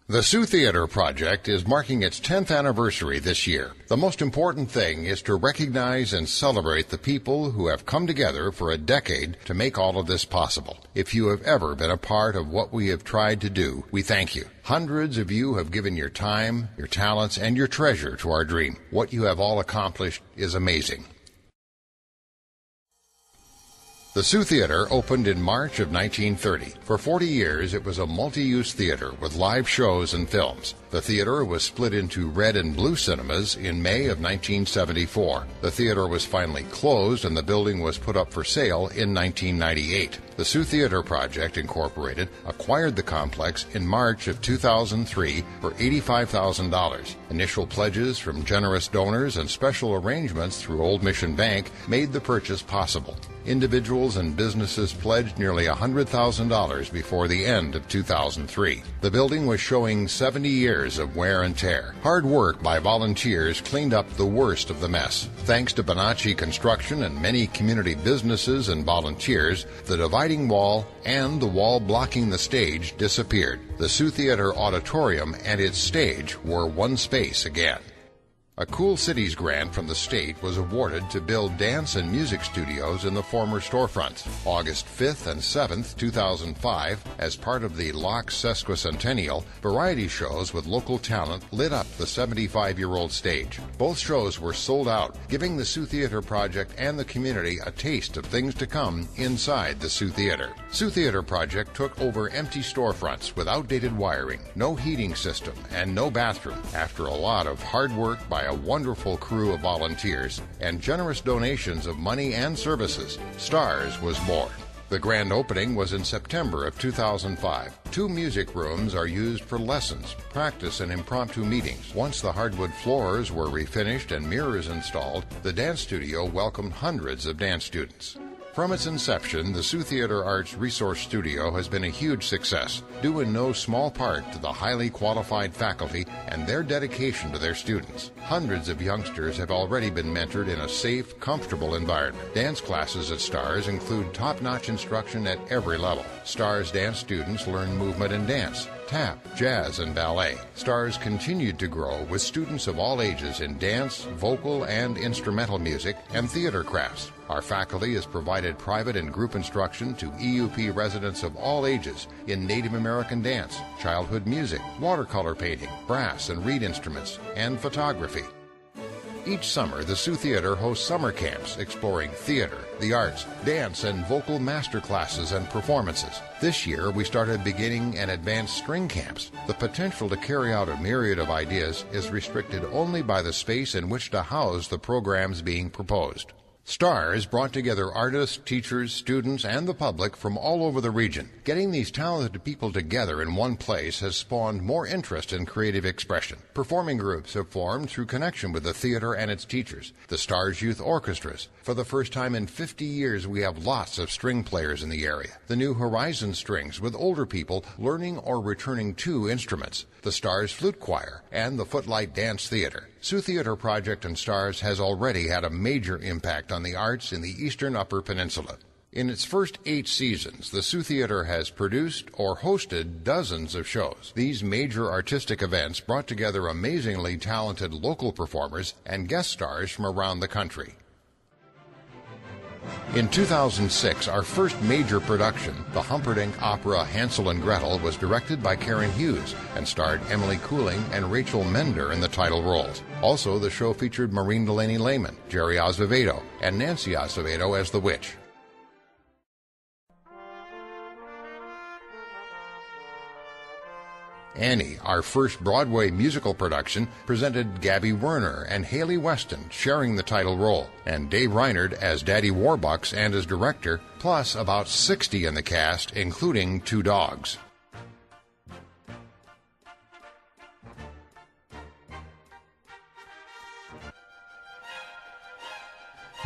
The Soo Theatre Project is marking its 10th anniversary this year. The most important thing is to recognize and celebrate the people who have come together for a decade to make all of this possible. If you have ever been a part of what we have tried to do, we thank you. Hundreds of you have given your time, your talents, and your treasure to our dream. What you have all accomplished is amazing. The Soo Theatre opened in March of 1930. For 40 years, it was a multi-use theater with live shows and films. The theater was split into red and blue cinemas in May of 1974. The theater was finally closed and the building was put up for sale in 1998. The Soo Theatre Project, Incorporated, acquired the complex in March of 2003 for $85,000. Initial pledges from generous donors and special arrangements through Old Mission Bank made the purchase possible. Individuals and businesses pledged nearly $100,000 before the end of 2003. The building was showing 70 years of wear and tear. Hard work by volunteers cleaned up the worst of the mess. Thanks to Bonacci Construction and many community businesses and volunteers, the dividing wall and the wall blocking the stage disappeared. The Soo Theatre Auditorium and its stage were one space again. A Cool Cities grant from the state was awarded to build dance and music studios in the former storefronts. August 5th and 7th, 2005, as part of the Locke Sesquicentennial, variety shows with local talent lit up the 75-year-old stage. Both shows were sold out, giving the Soo Theatre Project and the community a taste of things to come inside the Soo Theatre. Soo Theatre Project took over empty storefronts with outdated wiring, no heating system, and no bathroom. After a lot of hard work by a wonderful crew of volunteers and generous donations of money and services, Stars was born. The grand opening was in September of 2005. 2 music rooms are used for lessons, practice, and impromptu meetings. Once the hardwood floors were refinished and mirrors installed, the dance studio welcomed hundreds of dance students. From its inception, the Soo Theatre Arts Resource Studio has been a huge success, due in no small part to the highly qualified faculty and their dedication to their students. Hundreds of youngsters have already been mentored in a safe, comfortable environment. Dance classes at STARS include top-notch instruction at every level. STARS dance students learn movement and dance, tap, jazz, and ballet. STARS continued to grow with students of all ages in dance, vocal, and instrumental music, and theater crafts. Our faculty has provided private and group instruction to EUP residents of all ages in Native American dance, childhood music, watercolor painting, brass and reed instruments, and photography. Each summer, the Soo Theatre hosts summer camps exploring theater, the arts, dance, and vocal master classes and performances. This year, we started beginning and advanced string camps. The potential to carry out a myriad of ideas is restricted only by the space in which to house the programs being proposed. STARS brought together artists, teachers, students, and the public from all over the region. Getting these talented people together in one place has spawned more interest in creative expression. Performing groups have formed through connection with the theater and its teachers. The STARS Youth Orchestras. For the first time in 50 years, we have lots of string players in the area. The New Horizon Strings, with older people learning or returning to instruments. The STARS Flute Choir, and the Footlight Dance Theater. Soo Theatre Project and STARS has already had a major impact on the arts in the eastern Upper Peninsula. In its first 8 seasons, the Soo Theatre has produced or hosted dozens of shows. These major artistic events brought together amazingly talented local performers and guest stars from around the country. In 2006, our first major production, the Humperdinck opera Hansel and Gretel, was directed by Karen Hughes and starred Emily Cooling and Rachel Mender in the title roles. Also, the show featured Maureen Delaney Lehman, Jerry Azevedo, and Nancy Azevedo as the witch. Annie, our first Broadway musical production, presented Gabby Werner and Haley Weston sharing the title role, and Dave Reinhardt as Daddy Warbucks and as director, plus about 60 in the cast, including 2 dogs.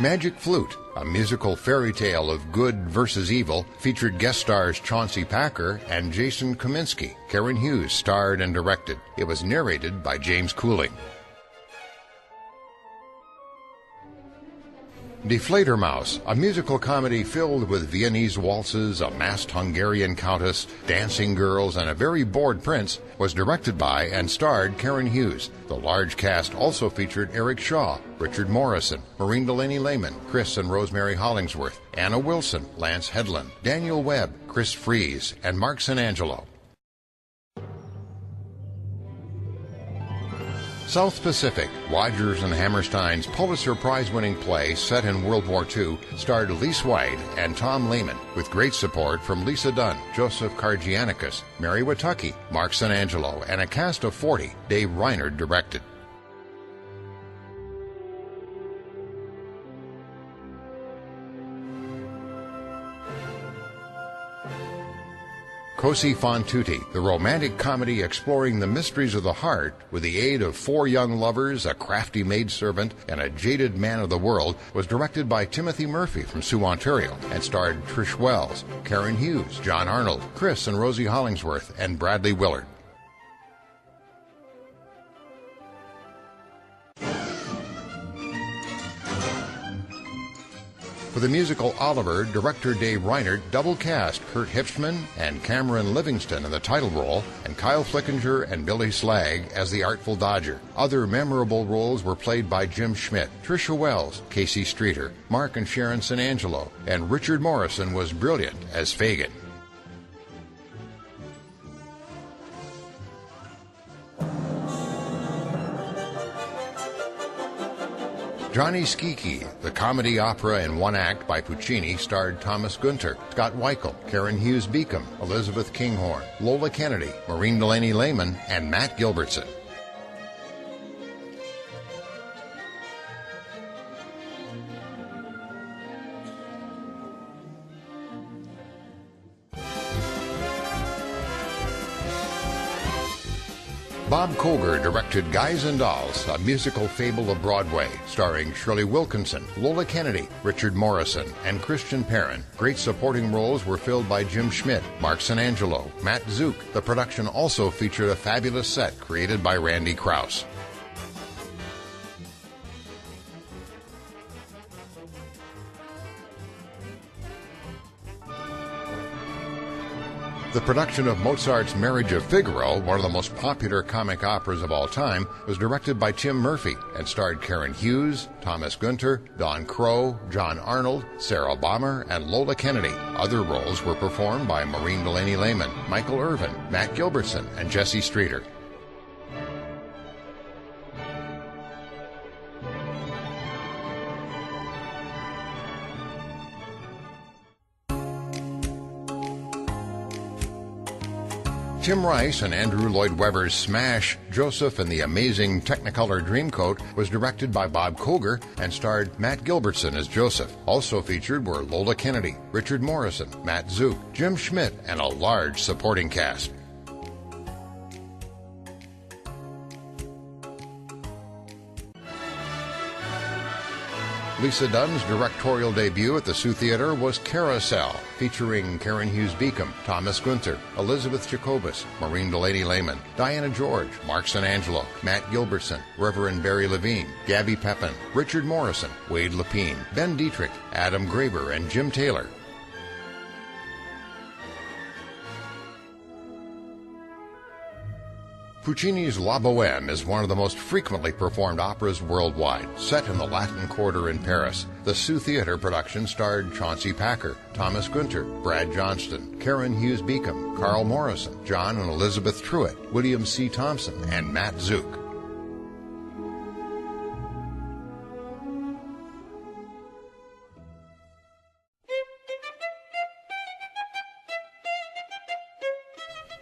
Magic Flute, a musical fairy tale of good versus evil, featured guest stars Chauncey Packer and Jason Kaminsky. Karen Hughes starred and directed. It was narrated by James Cooling. Die Fledermaus, a musical comedy filled with Viennese waltzes, a masked Hungarian countess, dancing girls, and a very bored prince, was directed by and starred Karen Hughes. The large cast also featured Eric Shaw, Richard Morrison, Maureen Delaney Lehman, Chris and Rosemary Hollingsworth, Anna Wilson, Lance Headland, Daniel Webb, Chris Fries, and Mark Sanangelo. South Pacific, Rodgers and Hammerstein's Pulitzer Prize-winning play set in World War II starred Lise White and Tom Lehman, with great support from Lisa Dunn, Joseph Kargianicus, Mary Watucky, Mark Sanangelo, and a cast of 40. Dave Reinert directed. Così fan tutte, the romantic comedy exploring the mysteries of the heart with the aid of 4 young lovers, a crafty maidservant, and a jaded man of the world, was directed by Timothy Murphy from Soo, Ontario, and starred Trish Wells, Karen Hughes, John Arnold, Chris and Rosie Hollingsworth, and Bradley Willard. For the musical Oliver, director Dave Reinert double cast Kurt Hipschman and Cameron Livingston in the title role, and Kyle Flickinger and Billy Slagg as the Artful Dodger. Other memorable roles were played by Jim Schmidt, Tricia Wells, Casey Streeter, Mark and Sharon Sanangelo, and Richard Morrison was brilliant as Fagin. Johnny Skiki, the comedy opera in one act by Puccini, starred Thomas Gunter, Scott Weichel, Karen Hughes Beacom, Elizabeth Kinghorn, Lola Kennedy, Maureen Delaney Lehman, and Matt Gilbertson. Bob Koger directed Guys and Dolls, a musical fable of Broadway, starring Shirley Wilkinson, Lola Kennedy, Richard Morrison, and Christian Perrin. Great supporting roles were filled by Jim Schmidt, Mark Sanangelo, Matt Zook. The production also featured a fabulous set created by Randy Krause. The production of Mozart's Marriage of Figaro, one of the most popular comic operas of all time, was directed by Tim Murphy and starred Karen Hughes, Thomas Gunter, Don Crow, John Arnold, Sarah Bomber, and Lola Kennedy. Other roles were performed by Maureen Delaney Lehman, Michael Irvin, Matt Gilbertson, and Jesse Streeter. Tim Rice and Andrew Lloyd Webber's smash Joseph and the Amazing Technicolor Dreamcoat was directed by Bob Koger and starred Matt Gilbertson as Joseph. Also featured were Lola Kennedy, Richard Morrison, Matt Zook, Jim Schmidt, and a large supporting cast. Lisa Dunn's directorial debut at the Soo Theatre was Carousel, featuring Karen Hughes Beacom, Thomas Gunter, Elizabeth Jacobus, Maureen Delaney Lehman, Diana George, Mark Sanangelo, Matt Gilbertson, Reverend Barry Levine, Gabby Pepin, Richard Morrison, Wade Lapine, Ben Dietrich, Adam Graber, and Jim Taylor. Puccini's La Bohème is one of the most frequently performed operas worldwide, set in the Latin Quarter in Paris. The Soo Theatre production starred Chauncey Packer, Thomas Gunter, Brad Johnston, Karen Hughes Beacom, Carl Morrison, John and Elizabeth Truitt, William C. Thompson, and Matt Zook.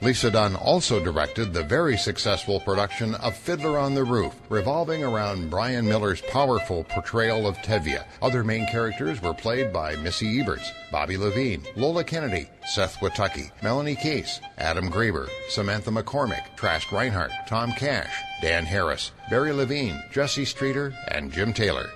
Lisa Dunn also directed the very successful production of Fiddler on the Roof, revolving around Brian Miller's powerful portrayal of Tevye. Other main characters were played by Missy Eberts, Bobby Levine, Lola Kennedy, Seth Watucky, Melanie Case, Adam Graber, Samantha McCormick, Trask Reinhardt, Tom Cash, Dan Harris, Barry Levine, Jesse Streeter, and Jim Taylor.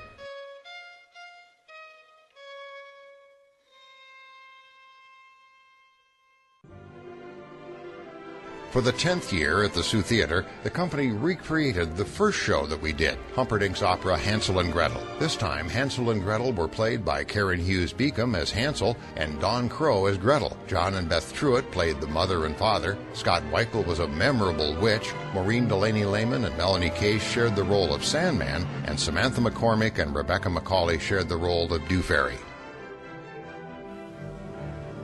For the 10th year at the Soo Theatre, the company recreated the first show that we did, Humperdinck's opera Hansel and Gretel. This time, Hansel and Gretel were played by Karen Hughes Beacom as Hansel and Don Crow as Gretel. John and Beth Truitt played the mother and father. Scott Weichel was a memorable witch. Maureen Delaney Lehman and Melanie Case shared the role of Sandman, and Samantha McCormick and Rebecca McCauley shared the role of Dew Fairy.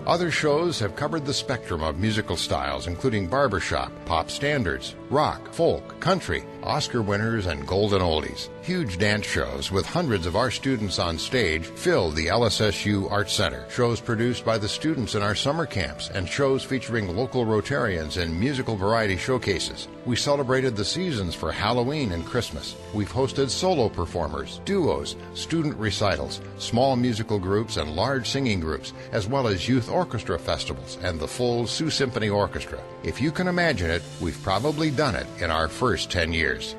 Other shows have covered the spectrum of musical styles, including barbershop, pop standards, rock, folk, country, Oscar winners, and golden oldies. Huge dance shows with hundreds of our students on stage fill the LSSU Arts Center. Shows produced by the students in our summer camps, and shows featuring local Rotarians and musical variety showcases. We celebrated the seasons for Halloween and Christmas. We've hosted solo performers, duos, student recitals, small musical groups, and large singing groups, as well as youth orchestra festivals and the full Soo Symphony Orchestra. If you can imagine it, we've probably done it in our first 10 years.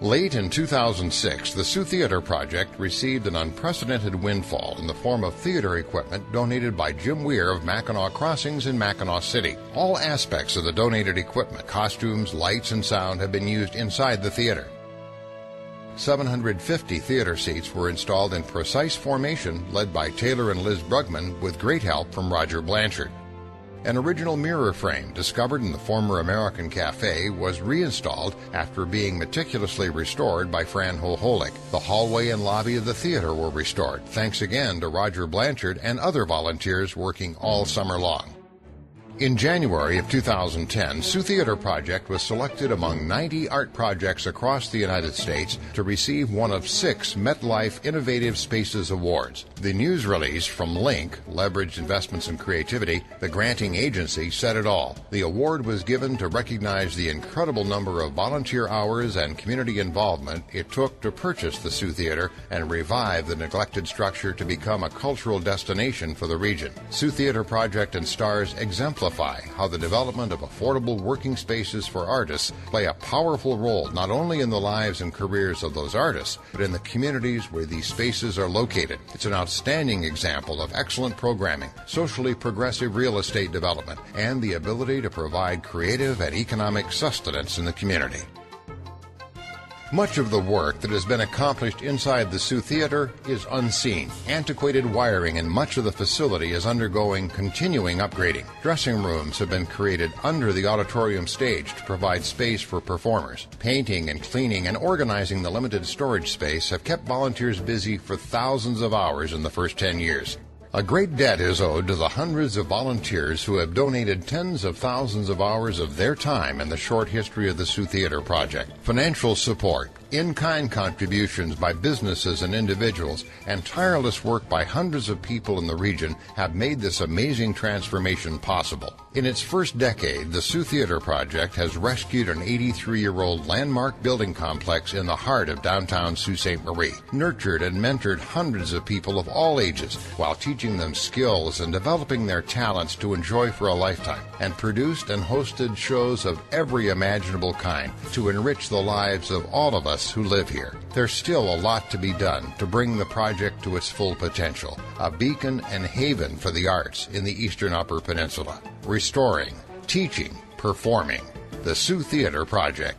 Late in 2006, the Soo Theatre Project received an unprecedented windfall in the form of theater equipment donated by Jim Weir of Mackinac Crossings in Mackinac City. All aspects of the donated equipment, costumes, lights, and sound have been used inside the theater. 750 theater seats were installed in precise formation led by Taylor and Liz Brugman with great help from Roger Blanchard. An original mirror frame discovered in the former American Cafe was reinstalled after being meticulously restored by Fran Hoholik. The hallway and lobby of the theater were restored, thanks again to Roger Blanchard and other volunteers working all summer long. In January of 2010, Soo Theatre Project was selected among 90 art projects across the United States to receive one of 6 MetLife Innovative Spaces Awards. The news release from Link, Leveraged Investments in Creativity, the granting agency, said it all. The award was given to recognize the incredible number of volunteer hours and community involvement it took to purchase the Soo Theatre and revive the neglected structure to become a cultural destination for the region. Soo Theatre Project and stars exemplify how the development of affordable working spaces for artists play a powerful role not only in the lives and careers of those artists, but in the communities where these spaces are located. It's an outstanding example of excellent programming, socially progressive real estate development, and the ability to provide creative and economic sustenance in the community. Much of the work that has been accomplished inside the Soo Theatre is unseen. Antiquated wiring in much of the facility is undergoing continuing upgrading. Dressing rooms have been created under the auditorium stage to provide space for performers. Painting and cleaning and organizing the limited storage space have kept volunteers busy for thousands of hours in the first 10 years. A great debt is owed to the hundreds of volunteers who have donated tens of thousands of hours of their time in the short history of the Soo Theatre Project. Financial support, in-kind contributions by businesses and individuals, and tireless work by hundreds of people in the region have made this amazing transformation possible. In its first decade, the Soo Theatre Project has rescued an 83-year-old landmark building complex in the heart of downtown Sault Ste. Marie, nurtured and mentored hundreds of people of all ages while teaching them skills and developing their talents to enjoy for a lifetime, and produced and hosted shows of every imaginable kind to enrich the lives of all of us who live here. There's still a lot to be done to bring the project to its full potential, a beacon and haven for the arts in the Eastern Upper Peninsula. Restoring, teaching, performing. The Soo Theatre Project.